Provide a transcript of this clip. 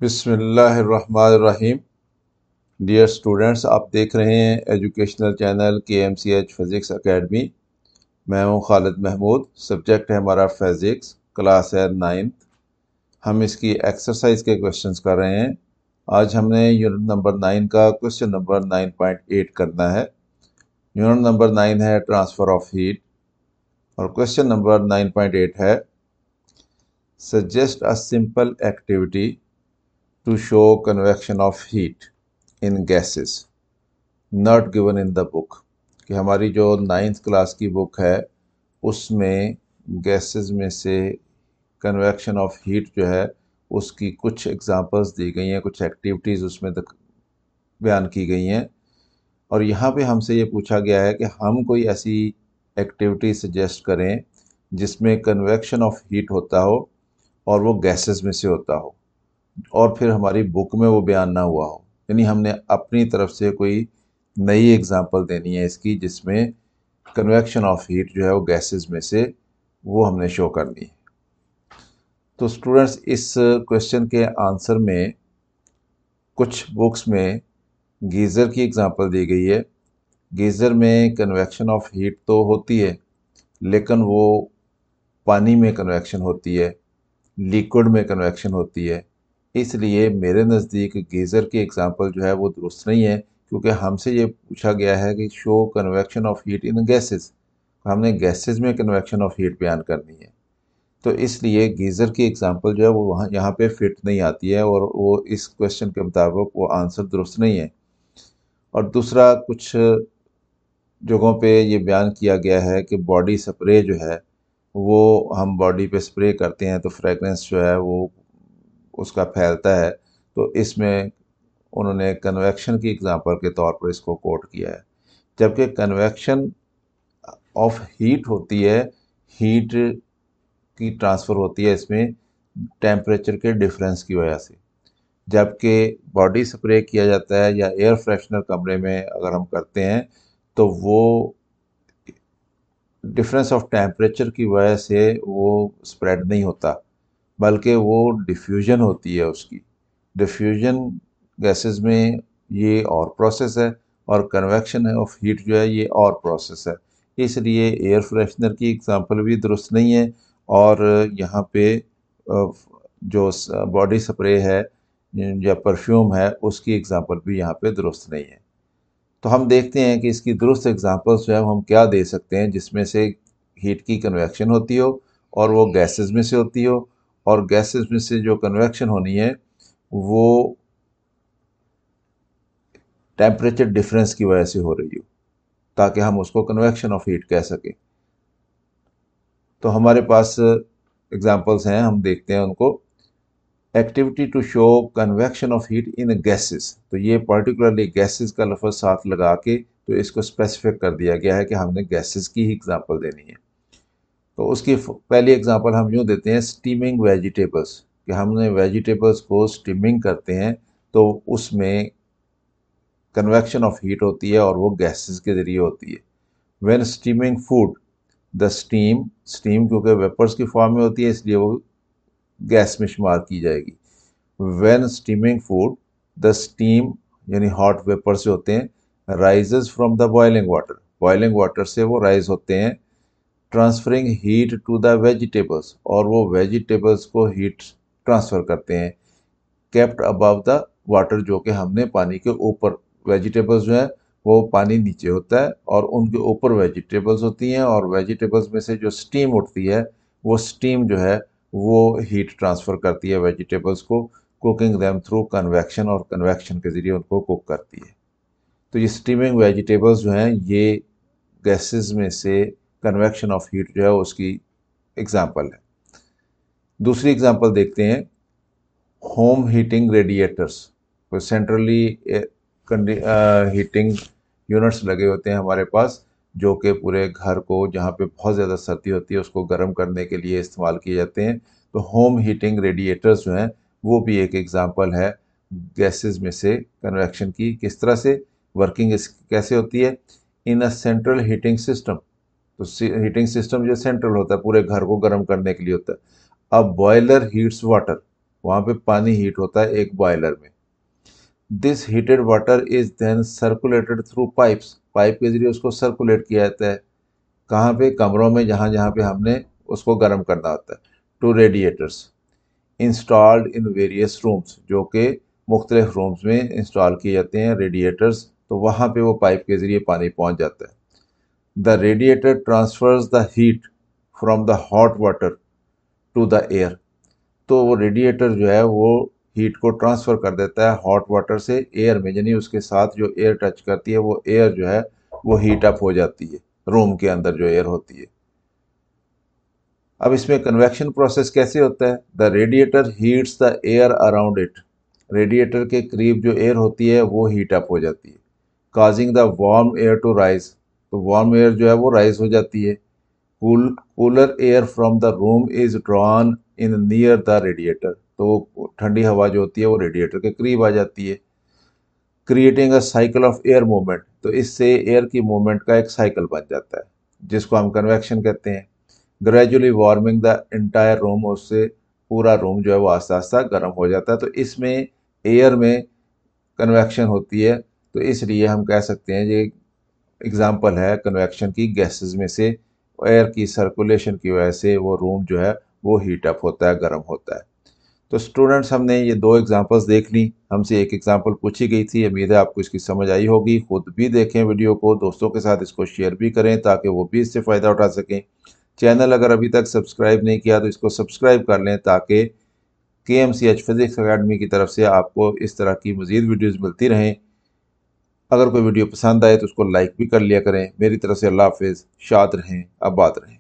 बिस्मिल्लाहिर्रहमानिर्रहीम। Dear students, आप देख रहे हैं educational channel KMCH physics academy. मैं हूं खालिद महमूद। सब्जेक्ट है हमारा फिज़िक्स, क्लास है 9th। हम इसकी एक्सरसाइज के क्वेश्चंस कर रहे हैं। आज हमने यूनिट नंबर 9 का क्वेश्चन नंबर 9.8 करना है। यूनिट नंबर 9 है ट्रांसफ़र ऑफ हीट और क्वेश्चन नंबर 9.8 है suggest a simple activity to show convection of heat in gases not given in the book। कि हमारी जो 9th क्लास की बुक है उसमें गैसेस में से कन्वेक्शन ऑफ हीट जो है उसकी कुछ एग्जांपल्स दी गई हैं, कुछ एक्टिविटीज़ उसमें बयान की गई हैं। और यहाँ पे हमसे ये पूछा गया है कि हम कोई ऐसी एक्टिविटी सजेस्ट करें जिसमें कन्वेक्शन ऑफ हीट होता हो और वो गैसेस में से होता हो और फिर हमारी बुक में वो बयान ना हुआ हो। यानी हमने अपनी तरफ से कोई नई एग्जांपल देनी है इसकी जिसमें कन्वेक्शन ऑफ हीट जो है वो गैसेस में से वो हमने शो करनी है। तो स्टूडेंट्स, इस क्वेश्चन के आंसर में कुछ बुक्स में गीज़र की एग्जांपल दी गई है। गीज़र में कन्वेक्शन ऑफ हीट तो होती है लेकिन वो पानी में कन्वेक्शन होती है, लिक्विड में कन्वेक्शन होती है। इसलिए मेरे नज़दीक गीज़र की एग्जांपल जो है वो दुरुस्त नहीं है, क्योंकि हमसे ये पूछा गया है कि show convection of heat in gases. हमने गैसेस में कन्वेक्शन ऑफ हीट बयान करनी है, तो इसलिए गीज़र की एग्जांपल जो है वो वहाँ यहाँ पे फिट नहीं आती है और वो इस क्वेश्चन के मुताबिक वो आंसर दुरुस्त नहीं है। और दूसरा, कुछ जगहों पे ये बयान किया गया है कि बॉडी स्प्रे जो है वो हम बॉडी पे स्प्रे करते हैं तो फ्रेगरेंस जो है वो उसका फैलता है। तो इसमें उन्होंने कन्वेक्शन की एग्जांपल के तौर पर इसको कोट किया है, जबकि कन्वेक्शन ऑफ हीट होती है, हीट की ट्रांसफ़र होती है इसमें टेम्परेचर के डिफरेंस की वजह से। जबकि बॉडी स्प्रे किया जाता है या एयर फ्रेशनर कमरे में अगर हम करते हैं तो वो डिफरेंस ऑफ टेम्परेचर की वजह से वो स्प्रेड नहीं होता, बल्कि वो डिफ्यूजन होती है उसकी। डिफ्यूजन गैसेस में ये और प्रोसेस है और कन्वेक्शन ऑफ हीट जो है ये और प्रोसेस है। इसलिए एयर फ्रेशनर की एग्जांपल भी दुरुस्त नहीं है और यहाँ पे जो बॉडी स्प्रे है या परफ्यूम है उसकी एग्जांपल भी यहाँ पे दुरुस्त नहीं है। तो हम देखते हैं कि इसकी दुरुस्त एग्जांपल्स जो है हम क्या दे सकते हैं जिसमें से हीट की कन्वेक्शन होती हो और वो गैसेस में से होती हो, और गैसेस में से जो कन्वेक्शन होनी है वो टेम्परेचर डिफरेंस की वजह से हो रही हो, ताकि हम उसको कन्वेक्शन ऑफ हीट कह सकें। तो हमारे पास एग्जांपल्स हैं, हम देखते हैं उनको। Activity to show convection of heat in gases, तो ये पर्टिकुलरली गैसेस का लफ्ज़ साथ लगा के तो इसको स्पेसिफिक कर दिया गया है कि हमने गैसेस की ही एग्जांपल देनी है। तो उसकी पहली एग्जांपल हम यूँ देते हैं, स्टीमिंग वेजिटेबल्स, कि हमने वेजिटेबल्स को स्टीमिंग करते हैं तो उसमें कन्वेक्शन ऑफ हीट होती है और वो गैसेस के ज़रिए होती है। When steaming food, the steam, steam क्योंकि वेपर्स की फॉर्म में होती है इसलिए वो गैस में शुमार की जाएगी। When steaming food, the steam यानी हॉट वेपर्स जो होते हैं rises from the boiling water, boiling water से वो राइज होते हैं। Transferring heat to the vegetables, और वो वेजिटेबल्स को हीट ट्रांसफ़र करते हैं। केप्ट अबव द वाटर, जो कि हमने पानी के ऊपर, वेजिटेबल्स जो है वो पानी नीचे होता है और उनके ऊपर वेजिटेबल्स होती हैं, और वेजिटेबल्स में से जो स्टीम उठती है वो स्टीम जो है वो हीट ट्रांसफ़र करती है वेजिटेबल्स को, कुकिंग दैम थ्रू कन्वेक्शन, और कन्वेक्शन के ज़रिए उनको कुक करती है। तो ये स्टीमिंग वेजिटेबल्स जो हैं ये गैसेस में से कन्वेक्शन ऑफ हीट जो है उसकी एग्जांपल है। दूसरी एग्जांपल देखते हैं, होम हीटिंग रेडिएटर्स। तो सेंट्रली हीटिंग यूनिट्स लगे होते हैं हमारे पास, जो कि पूरे घर को जहाँ पे बहुत ज़्यादा सर्दी होती है उसको गर्म करने के लिए इस्तेमाल किए जाते हैं। तो होम हीटिंग रेडिएटर्स जो हैं वो भी एक एग्जांपल है गैसेस में से कन्वेक्शन की। किस तरह से वर्किंग कैसे होती है, इन अ सेंट्रल हीटिंग सिस्टम। तो हीटिंग सिस्टम जो सेंट्रल होता है पूरे घर को गर्म करने के लिए होता है। अब बॉयलर हीट्स वाटर, वहाँ पे पानी हीट होता है एक बॉयलर में। This heated water is then circulated through pipes, pipe के जरिए उसको सर्कुलेट किया जाता है। कहाँ पे? कमरों में, जहाँ जहाँ पे हमने उसको गर्म करना होता है। To radiators installed in various rooms, जो कि मुख्तलिफ रूम्स में इंस्टॉल किए जाते हैं रेडिएटर्स, तो वहाँ पे वो पाइप के ज़रिए पानी पहुँच जाता है। The radiator transfers the heat from the hot water to the air, तो वो रेडिएटर जो है वो हीट को ट्रांसफ़र कर देता है हॉट वाटर से एयर में, यानी उसके साथ जो एयर टच करती है वो एयर जो है वो हीट अप हो जाती है, रूम के अंदर जो एयर होती है। अब इसमें कन्वेक्शन प्रोसेस कैसे होता है? The radiator heats the air around it, radiator के करीब जो एयर होती है वो हीट अप हो जाती है। Causing the warm air to rise, तो वार्म एयर जो है वो राइज हो जाती है। Cooler air from the room is drawn in near the radiator, तो ठंडी हवा जो होती है वो रेडिएटर के करीब आ जाती है। Creating a cycle of air movement, तो इससे एयर की मूवमेंट का एक साइकिल बन जाता है जिसको हम कन्वेक्शन कहते हैं। Gradually warming the entire room, उससे पूरा रूम जो है वो आस्ता आस्ता गर्म हो जाता है। तो इसमें एयर में कन्वेक्शन होती है, तो इसलिए हम कह सकते हैं ये एग्जाम्पल है कन्वेक्शन की गैसेस में से। एयर की सर्कुलेशन की वजह से वो रूम जो है वो हीट अप होता है, गर्म होता है। तो स्टूडेंट्स, हमने ये दो एग्जांपल्स देख ली, हमसे एक एग्जांपल पूछी गई थी। उम्मीद है आपको इसकी समझ आई होगी। खुद भी देखें वीडियो को, दोस्तों के साथ इसको शेयर भी करें ताकि वो भी इससे फ़ायदा उठा सकें। चैनल अगर अभी तक सब्सक्राइब नहीं किया तो इसको सब्सक्राइब कर लें ताकि KMCH फिज़िक्स अकेडमी की तरफ से आपको इस तरह की मज़ीद वीडियोज़ मिलती रहें। अगर कोई वीडियो पसंद आए तो उसको लाइक भी कर लिया करें। मेरी तरफ से अल्लाह हाफिज़, शाद रहें, आबाद रहें।